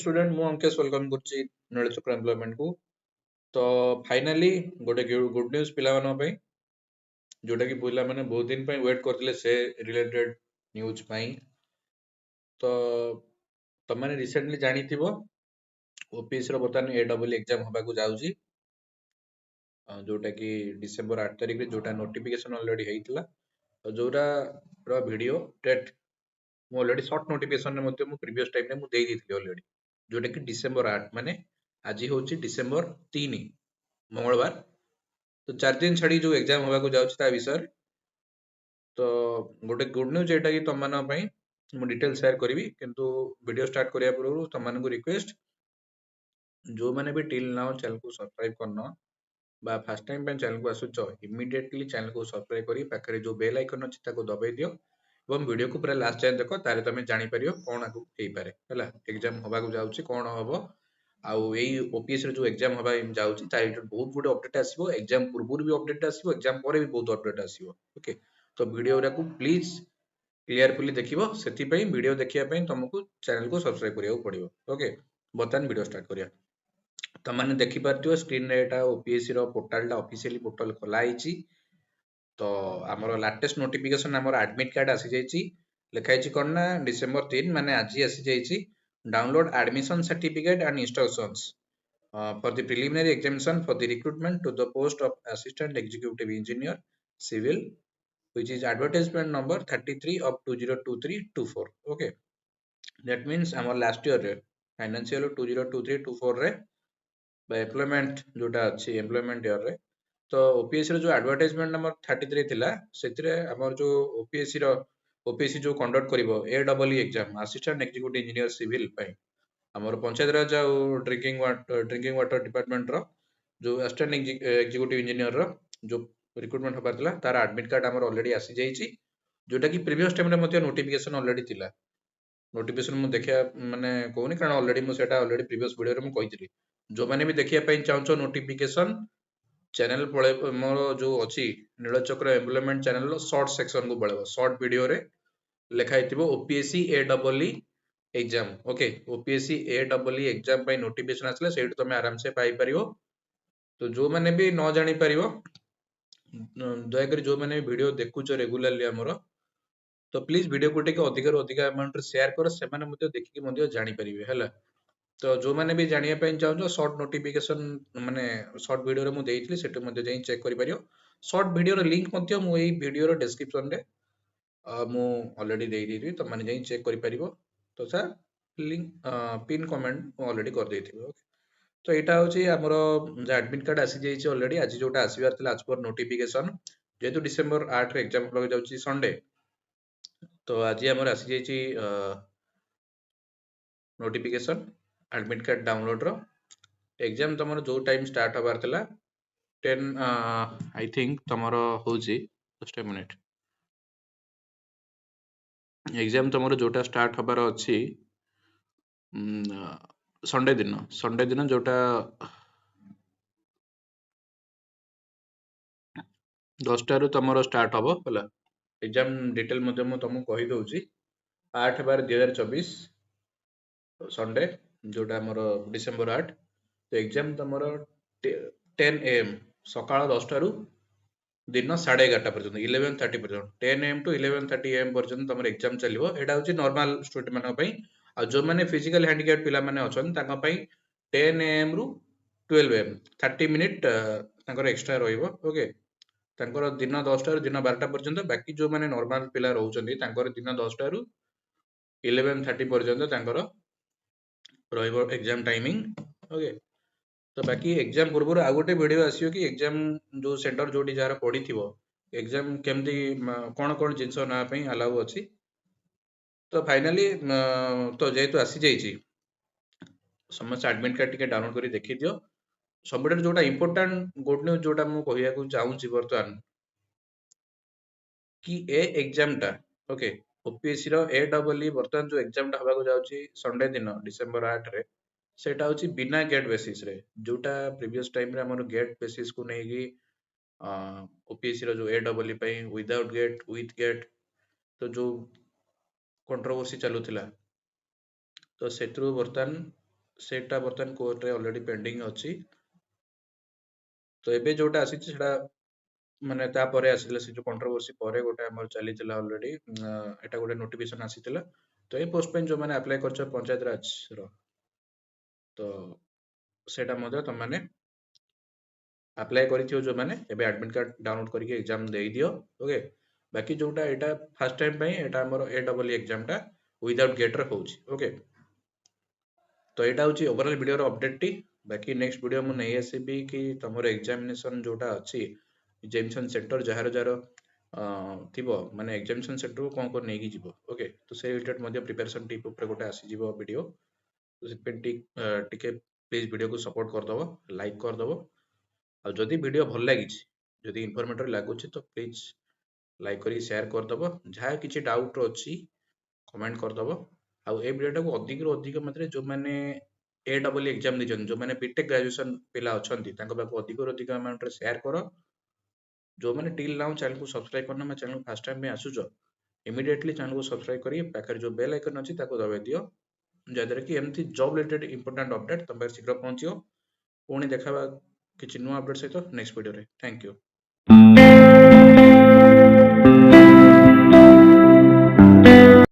Student मु Ankesh welcome करछि Nilachakra employment को। तो फाइनली गोटे गुड न्यूज पिला मानन पई जोटा कि पिला माने बहुत दिन पई वेट करथिले से रिलेटेड न्यूज पई। तो तमने रिसेंटली जानिथिबो ओपीएस रो बतन एडब्ल्यू एग्जाम होबा को जाउची, जोटा कि डिसेंबर 8 तारिख रे जोटा नोटिफिकेशन ऑलरेडी हेइतला। तो जोरा रो वीडियो डेट मु ऑलरेडी शॉर्ट नोटिफिकेशन रे मते मु प्रीवियस टाइम रे मु देई दिथि ऑलरेडी, जोटा कि डिसेंबर 8 माने आज होची डिसेंबर 3 मंगलवार। तो 4 दिन छाड़ी जो एग्जाम होबा को जाउची ता विषय तो गोटे गुड न्यूज एटा कि तुम मान पई मु डिटेल शेयर करिवि, किंतु वीडियो स्टार्ट करिया पूर्व तुम मान को रिक्वेस्ट जो माने भी टिल नाउ चैनल को सब्सक्राइब करनो बा फर्स्ट टाइम पे चैनल को आसुच इमीडिएटली चैनल को सब्सक्राइब करी पाखरे जो बेल आइकन अछि ताको दबाई दियो एवं वीडियो को पूरा लास्ट जाए देखो तारे तमे जानि परियो कोन आगु हेई पारे हला एग्जाम होबा को जाउची कोन हबो। आउ एई ओपीएस रे जो एग्जाम होबा जाउची ताइ बहुत गुड अपडेट आसीबो, एग्जाम पूर्वुर भी अपडेट आसीबो, एग्जाम परे भी बहुत अपडेट आसीबो। ओके तो वीडियो रा को प्लीज क्लियरफुली देखिबो, सेति पई वीडियो देखिया पई तुमको चैनल को सब्सक्राइब करियो पड़िबो। ओके बतन वीडियो स्टार्ट करिया। तो माने देखि पारथियो स्क्रीन रे एटा ओपीएससी रो पोर्टल टा ऑफिशियली पोर्टल खोला आइची। तो हमर लेटेस्ट नोटिफिकेशन हमर एडमिट कार्ड आसी जाइची, लिखा आइची कोन ना डिसेंबर 3 माने आजी आसी जाइची download admission certificate and instructions for the preliminary examination for the recruitment to the post of assistant executive engineer civil, which is advertisement number 33 of 2023-24. Okay, that means our last year रे financial 2023-24 रे employment जोटा अच्छी employment year रे तो OPSC रो जो advertisement number 33 थिला सेतिरे हमर जो ओपीएससी जो कंडक्ट करिवो AW exam assistant executive engineer civil पई हमर पंचायत राज आ ड्रिंकिंग वाटर डिपार्टमेंट रो जो असिस्टेंट एग्जीक्यूटिव इंजीनियर रो जो रिक्रूटमेंट होबार थिला तार एडमिट कार्ड हमर ऑलरेडी आसी जाईची, जोटा कि प्रीवियस टाइम रे मते नोटिफिकेशन ऑलरेडी थिला। नोटिफिकेशन मु देखिया माने कोनी कारण ऑलरेडी मु सेटा ऑलरेडी प्रीवियस वीडियो रे मु कहितली जो माने भी देखिया पई चाहछो नोटिफिकेशन चैनल पळे मोर जो अछि नीलचक्र एम्प्लॉयमेंट चैनल रो शॉर्ट सेक्शन को पळेबो, शॉर्ट वीडियो रे लेखा हितिबो OPSC AW exam. Okay OPSC AW exam पई नोटिफिकेशन आसले सेठ तमे आराम से पाई परियो। तो जो माने भी न जानि परियो दया कर जो माने वीडियो देखुचो रेगुलरली हमरो तो प्लीज वीडियो को टेके अधिक रो अधिक अमाउंट रे शेयर करो, से माने मते देखि मते जानि परिबे हला। तो जो माने भी जानिया पई चाहछो शॉर्ट नोटिफिकेशन माने शॉर्ट वीडियो रे मु देइतली सेटु मते जाई चेक करि परियो। शॉर्ट वीडियो रो लिंक मते मु एई वीडियो रो डिस्क्रिप्शन रे मु ऑलरेडी देइ दिथि, तो माने जाई चेक करि परिबो। तो sir link pin comment already कर देइथिबो। तो एटा होची हमरो जे एडमिट कार्ड आसी जाईची ऑलरेडी आज जोटा आसीबार थिला आज पर नोटिफिकेशन जेतु डिसेंबर 8 रे एग्जाम होबा जाउची संडे। तो आज हमर आसी जाईची नोटिफिकेशन एडमिट कार्ड डाउनलोड रो एग्जाम तमरो जो टाइम स्टार्ट होबार थिला 10 आई थिंक तमरो होची जस्ट ए मिनिट एग्जाम तमरो जोटा स्टार्ट होबार अछि संडे दिन जोटा 10 टारू तमरो स्टार्ट हबो हला। एग्जाम डिटेल मध्ये मु तुमको कहि दउची 8/12/2024 संडे जोटा हमरो डिसेंबर 8 तो एग्जाम तमरो 10 AM सकाळ 10 टारू दिन 11:30 पर्यंत 11:30 पर्यंत 10 AM टू 11:30 AM पर्यंत तमरो एग्जाम चलिबो। एटा होची नॉर्मल स्टूडेंट माने पई आ जो माने फिजिकल हैंडिकैप पिला माने अछन ताका पई 10 AM रु 12 AM 30 मिनिट तांकर एक्स्ट्रा रहइबो। ओके तांकर दिन 10 टारू दिन 12टा पर्यंत, बाकी जो माने नॉर्मल पिला रहउचंदी तांकर दिन 10 टारू 11:30 पर्यंत तांकर रहइबो एग्जाम टाइमिंग। ओके तो बाकी एग्जाम पूर्व आ गोटे वीडियो आसियो कि एग्जाम जो सेंटर जोटी जार पड़ीथिबो एग्जाम केमती कोन कोन जिंस ना पई अलाउ अछि। तो फाइनली तो जेतु आसी जाईची समस्त एडमिट कार्ड टिके डाउनलोड करी देखि दियो। सबटा जोटा इंपोर्टेंट गुड न्यूज जोटा मु कहिया को चाहूची वर्तमान कि ए एग्जाम टा ओके ओपीएससी रो एडब्ल्यू वर्तमान जो एग्जाम टा हबा को जाउची संडे दिन डिसेंबर 8 रे सेटा होची बिना गेट बेसिस रे, जोटा प्रीवियस टाइम रे हमर गेट बेसिस को नेगी ओपीएससी रो जो एडब्ल्यू पई विदाउट गेट विथ गेट तो जो कंट्रोवर्सी चलुथिला तो सेत्रु वर्तमान सेटा बर्तमान कोर्ट रे ऑलरेडी पेंडिंग अछि। तो एबे जोटा आसीछि सेटा माने तापर आसिला से जो कंट्रोवर्सी पर गोटे हमर चलीथिला ऑलरेडी एटा गोटे नोटिफिकेशन आसीथिला। तो ए पोस्ट पे जो मैंने अप्लाई करछ पंचायत राज रो, तो सेटा मध्ये तुम माने अप्लाई करिथियो जो माने एबे एडमिट कार्ड डाउनलोड करके एग्जाम देई दियो। ओके, बाकी जोटा एटा फर्स्ट टाइम पई एटा हमर ए डबल एग्जाम टा विदाउट गेट रे होउची। ओके, तो एटा होची ओवरऑल वीडियो रो अपडेट टी। बाकी नेक्स्ट वीडियो मु नै आसीबी कि तमरो एग्जामिनेशन जोटा अछि एग्जामिनेशन सेंटर जहार जहार थिबो माने एग्जामिनेशन सेंटर को कोन कोन नेकी जिवो। ओके, तो से रिलेटेड मध्ये प्रिपरेशन टिप ऊपर गोटे आसी जिवो वीडियो। तो से पे टिके प्लीज वीडियो को सपोर्ट कर दबो, लाइक कर दबो। आ जदि वीडियो भल लागि जदि इन्फॉर्मेटिव लागुची तो प्लीज लाइक करी शेयर कर दबो। जहा किछि डाउट अछि कमेंट कर दबो। आ ए वीडियो को अधिक रो अधिक मात्रा जो माने ए डबल एग्जाम दिजन जो माने बीटेक ग्रेजुएशन पिला अछंती तांको बाको अधिक रो अधिक अमाउंट रे शेयर करो। जो माने टिल नाउ चैनल को सब्सक्राइब करना, मैं चैनल फर्स्ट टाइम में आसुचो इमीडिएटली चैनल को सब्सक्राइब करी पाखर जो बेल आइकन अछि ताको दबाइ दियो, जदर कि एमती जॉब रिलेटेड इंपोर्टेंट अपडेट तुम शीघ्र पहुंचियो। पुणी देखा किसी नुआ अपडेट सहित नेक्स्ट वीडियो रे। Thank you.